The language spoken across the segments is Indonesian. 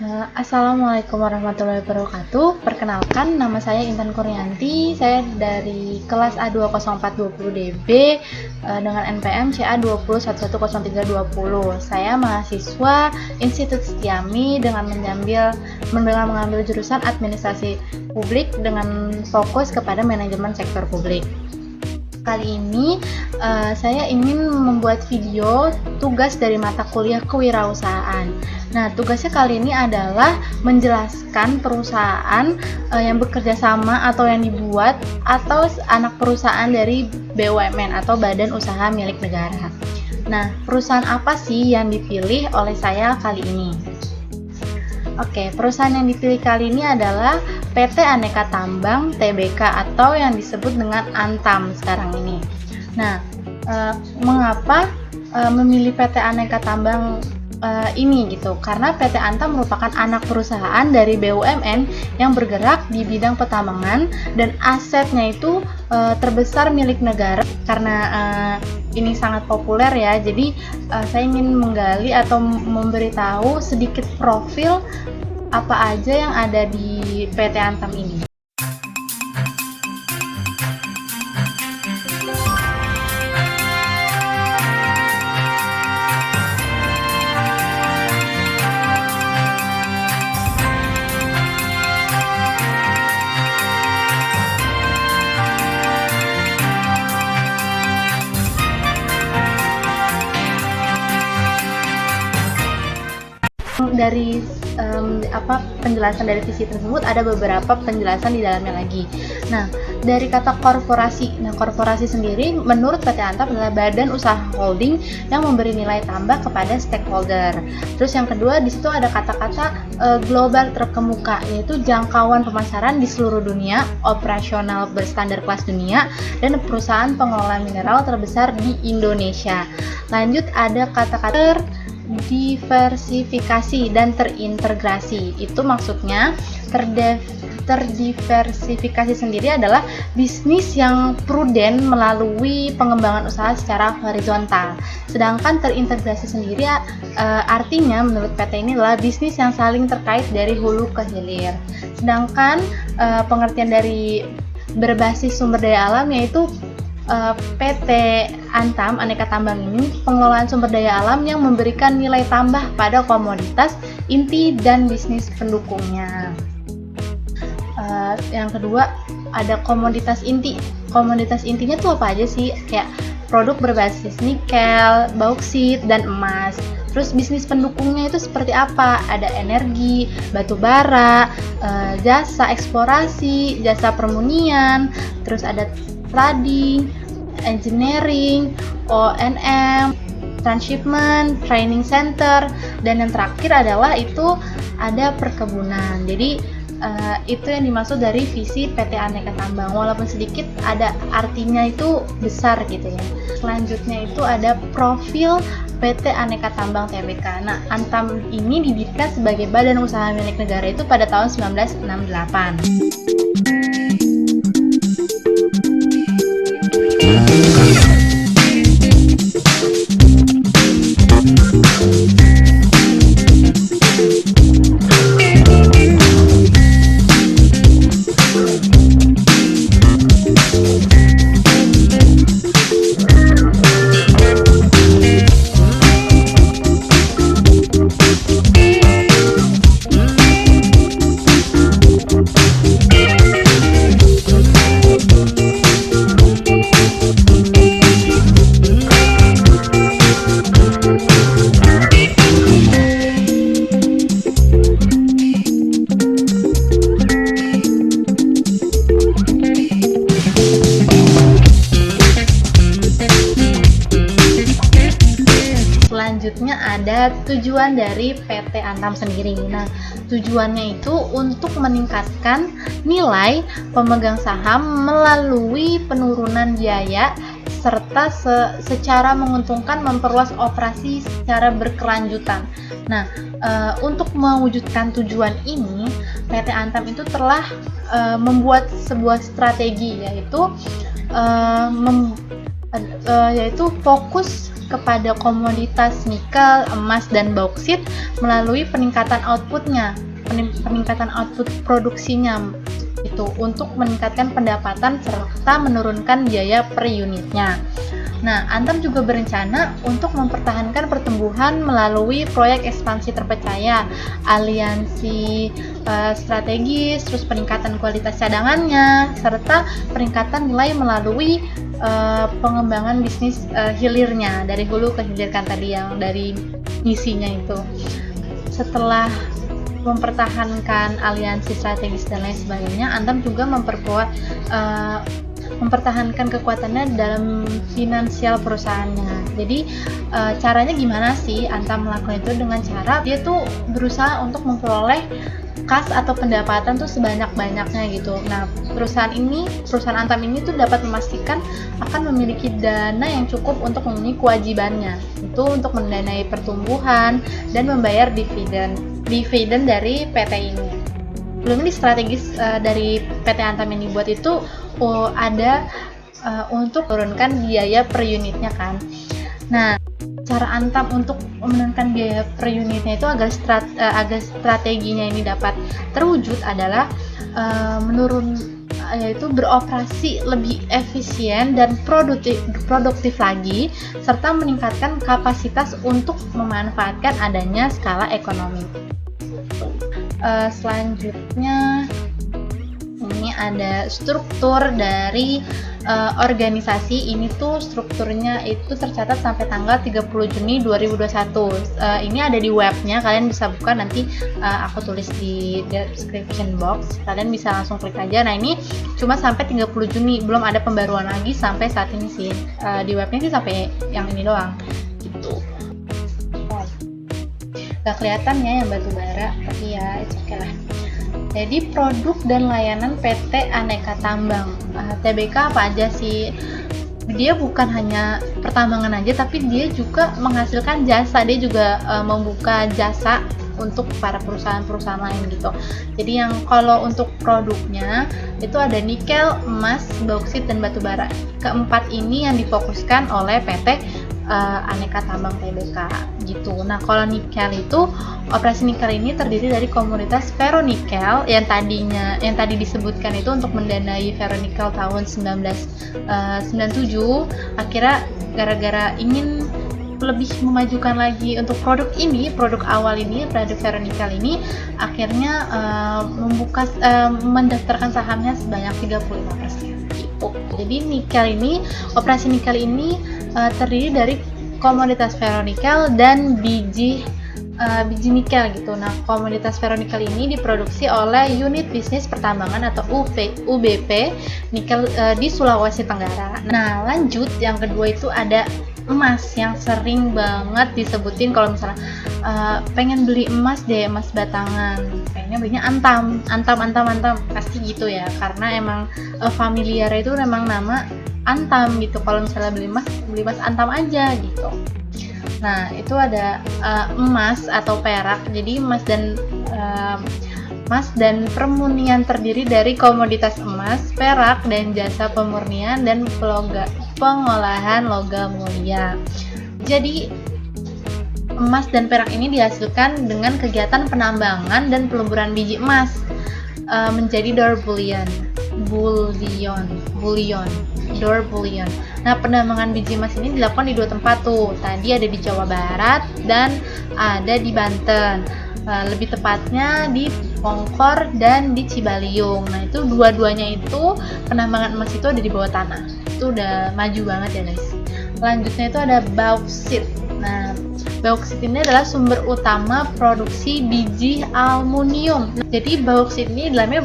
Assalamualaikum warahmatullahi wabarakatuh. Perkenalkan, nama saya Intan Kurnianti. Saya dari kelas A20420DB dengan NPM CA20110320. Saya mahasiswa Institut Setiami dengan mengambil jurusan Administrasi Publik dengan fokus kepada manajemen sektor publik. Kali ini saya ingin membuat video tugas dari mata kuliah kewirausahaan. Nah, tugasnya kali ini adalah menjelaskan perusahaan yang bekerja sama atau yang dibuat atau anak perusahaan dari BUMN atau Badan Usaha Milik Negara. Nah, perusahaan apa sih yang dipilih oleh saya kali ini? Oke, perusahaan yang dipilih kali ini adalah PT Aneka Tambang Tbk atau yang disebut dengan Antam sekarang ini. Nah, mengapa memilih PT Aneka Tambang ini gitu? Karena PT Antam merupakan anak perusahaan dari BUMN yang bergerak di bidang pertambangan dan asetnya itu terbesar milik negara. Karena ini sangat populer ya, jadi saya ingin menggali atau memberitahu sedikit profil apa aja yang ada di PT Antam ini. Dari penjelasan dari visi tersebut ada beberapa penjelasan di dalamnya lagi. Nah, dari kata korporasi. Nah, korporasi sendiri menurut PT Antam adalah badan usaha holding yang memberi nilai tambah kepada stakeholder. Terus yang kedua, di situ ada kata-kata global terkemuka, yaitu jangkauan pemasaran di seluruh dunia, operasional berstandar kelas dunia, dan perusahaan pengelola mineral terbesar di Indonesia. Lanjut ada kata-kata diversifikasi dan terintegrasi. Itu maksudnya terdiversifikasi sendiri adalah bisnis yang prudent melalui pengembangan usaha secara horizontal. Sedangkan terintegrasi sendiri artinya menurut PT ini adalah bisnis yang saling terkait dari hulu ke hilir. Sedangkan pengertian dari berbasis sumber daya alam yaitu PT Antam Aneka Tambang ini pengelolaan sumber daya alam yang memberikan nilai tambah pada komoditas inti dan bisnis pendukungnya. Yang kedua ada komoditas inti. Komoditas intinya tuh apa aja sih? Kayak produk berbasis nikel, bauksit, dan emas. Terus bisnis pendukungnya itu seperti apa? Ada energi, batu bara, jasa eksplorasi, jasa permunian, terus ada trading, engineering, O&M, transshipment, training center, dan yang terakhir adalah itu ada perkebunan. Jadi itu yang dimaksud dari visi PT Aneka Tambang. Walaupun sedikit ada artinya itu besar gitu ya. Selanjutnya itu ada profil PT Aneka Tambang Tbk. Nah, Antam ini didirikan sebagai badan usaha milik negara itu pada tahun 1968. Selanjutnya ada tujuan dari PT Antam sendiri. Nah, tujuannya itu untuk meningkatkan nilai pemegang saham melalui penurunan biaya serta secara menguntungkan memperluas operasi secara berkelanjutan. Nah, untuk mewujudkan tujuan ini, PT Antam itu telah membuat sebuah strategi, yaitu yaitu fokus kepada komoditas nikel, emas, dan bauksit melalui peningkatan outputnya, peningkatan output produksinya itu untuk meningkatkan pendapatan serta menurunkan biaya per unitnya. Nah, Antam juga berencana untuk mempertahankan pertumbuhan melalui proyek ekspansi terpercaya, aliansi strategis, terus peningkatan kualitas cadangannya, serta peningkatan nilai melalui pengembangan bisnis hilirnya, dari hulu ke hilir kan tadi yang dari misinya itu. Setelah mempertahankan aliansi strategis dan lain sebagainya, Antam juga mempertahankan kekuatannya dalam finansial perusahaannya. Jadi caranya gimana sih Antam melakukan itu? Dengan cara dia tuh berusaha untuk memperoleh kas atau pendapatan tuh sebanyak-banyaknya gitu. Nah, perusahaan Antam ini tuh dapat memastikan akan memiliki dana yang cukup untuk memenuhi kewajibannya. Itu untuk mendanai pertumbuhan dan membayar dividen dari PT ini. Belum ini strategis dari PT Antam yang dibuat itu ada untuk turunkan biaya per unitnya kan. Nah, cara Antam untuk menurunkan biaya per unitnya itu agar strateginya ini dapat terwujud adalah yaitu beroperasi lebih efisien dan produktif lagi, serta meningkatkan kapasitas untuk memanfaatkan adanya skala ekonomi. Selanjutnya ini ada struktur dari organisasi ini tuh. Strukturnya itu tercatat sampai tanggal 30 Juni 2021. Ini ada di webnya, kalian bisa buka, nanti aku tulis di description box, kalian bisa langsung klik aja. Nah, ini cuma sampai 30 Juni, belum ada pembaruan lagi sampai saat ini sih. Di webnya sih sampai yang ini doang gitu. Gak kelihatan ya yang batu bara, tapi ya it's okay lah. Jadi produk dan layanan PT Aneka Tambang TBK apa aja sih? Dia bukan hanya pertambangan aja, tapi dia juga menghasilkan jasa. Dia juga membuka jasa untuk para perusahaan-perusahaan lain gitu. Jadi yang kalau untuk produknya itu ada nikel, emas, bauksit, dan batu bara. Keempat ini yang difokuskan oleh PT Aneka Tambang TBK gitu. Nah, kalau nikel itu, operasi nikel ini terdiri dari komoditas ferronikel yang tadi disebutkan itu untuk mendanai ferronikel tahun 1997. Akhirnya gara-gara ingin lebih memajukan lagi untuk produk awal ini, produk ferronikel ini, akhirnya mendaftarkan sahamnya sebanyak 35% gitu. Jadi operasi nikel ini terdiri dari komoditas ferronikel dan biji nikel gitu. Nah, komoditas ferronikel ini diproduksi oleh unit bisnis pertambangan atau UBP nikel di Sulawesi Tenggara. Nah, lanjut yang kedua itu ada emas, yang sering banget disebutin kalau misalnya pengen beli emas batangan, pengennya belinya antam pasti gitu ya, karena emang familiar itu memang nama Antam gitu. Kalau misalnya beli emas Antam aja gitu. Nah, itu ada emas atau perak. Jadi emas dan permurnian terdiri dari komoditas emas, perak, dan jasa pemurnian dan pengolahan logam mulia. Jadi emas dan perak ini dihasilkan dengan kegiatan penambangan dan pelemburan biji emas menjadi door bullion. Nah, penambangan biji emas ini dilakukan di dua tempat tuh. Tadi ada di Jawa Barat dan ada di Banten. Lebih tepatnya di Pongkor dan di Cibaliung. Nah, itu dua-duanya itu penambangan emas itu ada di bawah tanah. Itu udah maju banget ya guys. Selanjutnya itu ada bauksit. Nah, bauksit ini adalah sumber utama produksi biji aluminium. Jadi bauksit ini dalamnya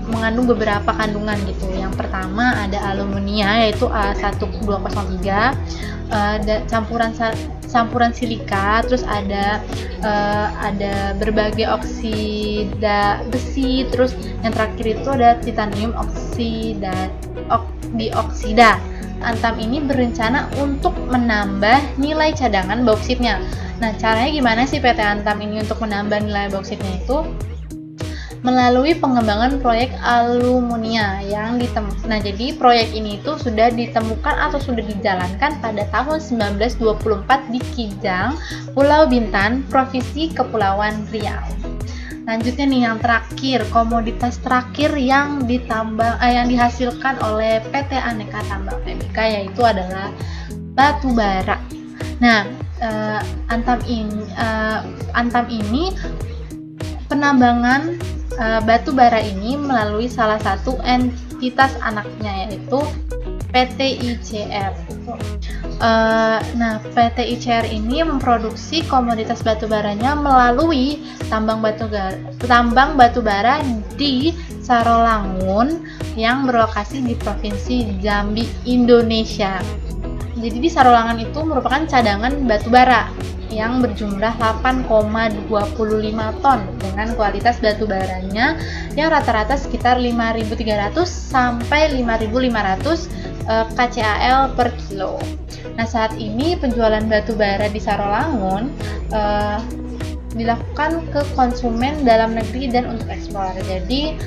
mengandung beberapa kandungan gitu. Yang pertama ada aluminia, yaitu A1203, campuran silika, terus ada berbagai oksida besi, terus yang terakhir itu ada titanium dioksida. Antam ini berencana untuk menambah nilai cadangan bauksitnya. Nah, caranya gimana sih PT Antam ini untuk menambah nilai bauksitnya itu? melalui pengembangan proyek Alumunia yang ditemukan. Nah, jadi proyek ini itu sudah ditemukan atau sudah dijalankan pada tahun 1924 di Kijang, Pulau Bintan, Provinsi Kepulauan Riau. Lanjutnya nih yang terakhir, komoditas terakhir yang yang dihasilkan oleh PT Aneka Tambang Tbk yaitu adalah batu bara. Nah, Antam ini penambangan batu bara ini melalui salah satu entitas anaknya yaitu PT ICR. Nah, PT ICR ini memproduksi komoditas batu baranya melalui tambang batu bara di Sarolangun yang berlokasi di Provinsi Jambi, Indonesia. Jadi di Sarolangun itu merupakan cadangan batu bara yang berjumlah 8,25 ton dengan kualitas batu baranya yang rata-rata sekitar 5.300 sampai 5.500 kcal per kilo. Nah, saat ini penjualan batu bara di Sarolangun dilakukan ke konsumen dalam negeri dan untuk ekspor. Jadi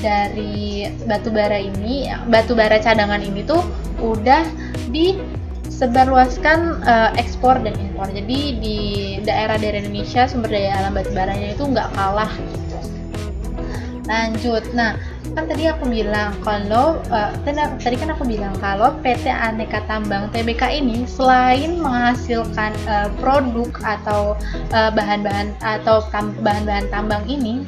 dari batu bara cadangan ini tuh udah disebarluaskan ekspor dan impor. Jadi di daerah-daerah Indonesia sumber daya alam batu baranya itu nggak kalah. Lanjut, nah kan tadi aku bilang kalau PT Aneka Tambang Tbk ini selain menghasilkan produk atau bahan-bahan tambang ini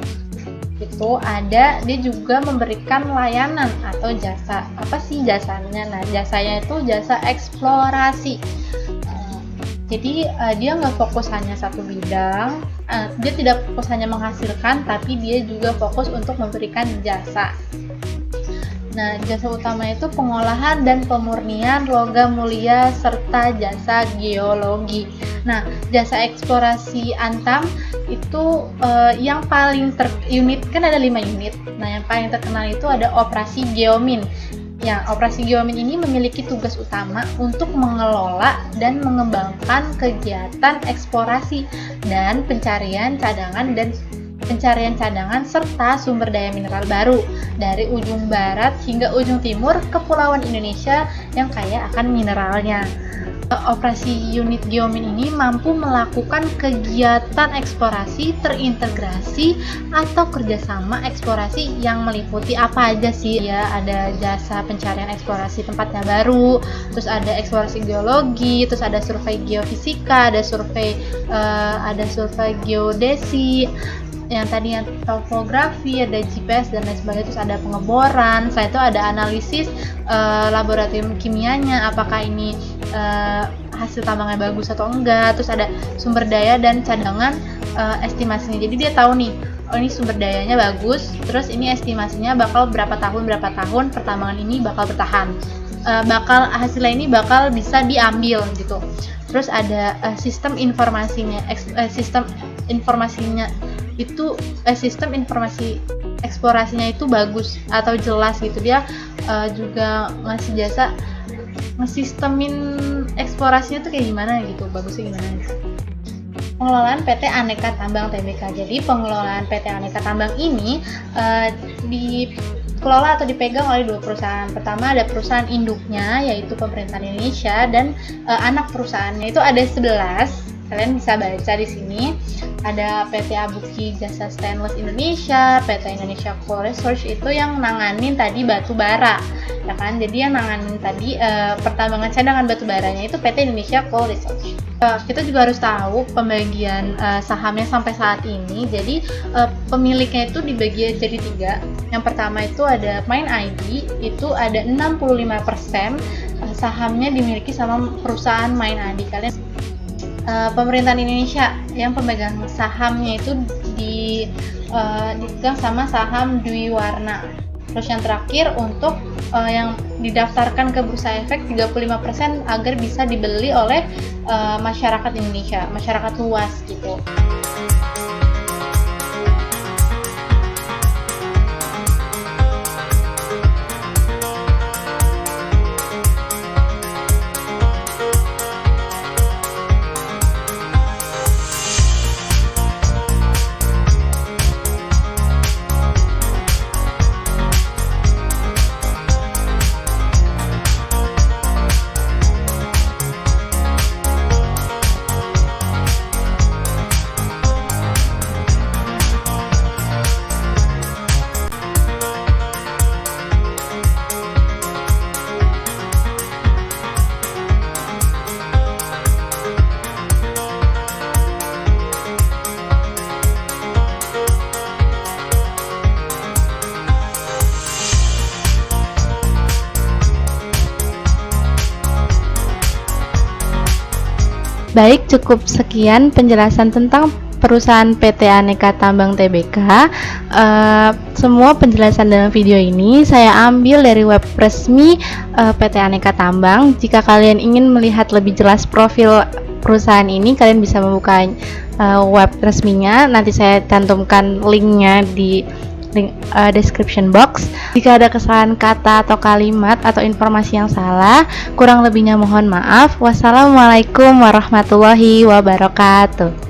itu dia juga memberikan layanan atau jasa. Apa sih jasanya? Nah, jasanya itu jasa eksplorasi. Jadi dia nggak fokus hanya satu bidang, dia tidak fokus hanya menghasilkan, tapi dia juga fokus untuk memberikan jasa. Nah, jasa utama itu pengolahan dan pemurnian logam mulia serta jasa geologi. Nah, jasa eksplorasi Antam itu yang paling unit kan ada 5 unit. Nah, yang paling terkenal itu ada operasi Geomin. Ya, operasi Geomin ini memiliki tugas utama untuk mengelola dan mengembangkan kegiatan eksplorasi dan pencarian cadangan serta sumber daya mineral baru dari ujung barat hingga ujung timur Kepulauan Indonesia yang kaya akan mineralnya. Operasi unit Geomin ini mampu melakukan kegiatan eksplorasi terintegrasi atau kerjasama eksplorasi yang meliputi apa aja sih ya, ada jasa pencarian eksplorasi tempatnya baru, terus ada eksplorasi geologi, terus ada survei geofisika, ada survei geodesi, yang tadinya topografi, ada GPS dan lain sebagainya, terus ada pengeboran, setelah itu ada analisis laboratorium kimianya, apakah ini hasil tambangnya bagus atau enggak, terus ada sumber daya dan cadangan estimasinya. Jadi dia tahu nih, oh ini sumber dayanya bagus, terus ini estimasinya bakal berapa tahun pertambangan ini bakal bertahan, hasilnya ini bakal bisa diambil gitu. Terus ada sistem informasi eksplorasinya itu bagus atau jelas gitu. Dia juga ngasih jasa ngesistemin eksplorasinya tuh kayak gimana gitu, bagusnya gimana gitu. Pengelolaan PT Aneka Tambang Tbk. Jadi pengelolaan PT Aneka Tambang ini dikelola atau dipegang oleh 2 perusahaan. Pertama ada perusahaan induknya yaitu pemerintah Indonesia, dan anak perusahaannya itu ada 11. Kalian bisa baca di sini. Ada PT Abuki Jasa Stainless Indonesia, PT Indonesia Coal Research itu yang nanganin tadi batu bara, ya kan? Jadi yang nanganin tadi pertambangan cadangan batu baranya itu PT Indonesia Coal Research. Kita juga harus tahu pembagian sahamnya sampai saat ini. Jadi pemiliknya itu dibagi jadi 3. Yang pertama itu ada Main ID, itu ada 65% sahamnya dimiliki sama perusahaan Main ID. Kalian pemerintahan Indonesia yang pemegang sahamnya itu dipegang sama saham Dwi Warna. Terus yang terakhir untuk yang didaftarkan ke Bursa Efek 35% agar bisa dibeli oleh masyarakat Indonesia, masyarakat luas gitu. Baik, cukup sekian penjelasan tentang perusahaan PT Aneka Tambang Tbk. Semua penjelasan dalam video ini saya ambil dari web resmi PT Aneka Tambang. Jika kalian ingin melihat lebih jelas profil perusahaan ini, kalian bisa membuka web resminya. Nanti saya cantumkan linknya di description box. Jika ada kesalahan kata atau kalimat atau informasi yang salah, kurang lebihnya mohon maaf. Wassalamualaikum warahmatullahi wabarakatuh.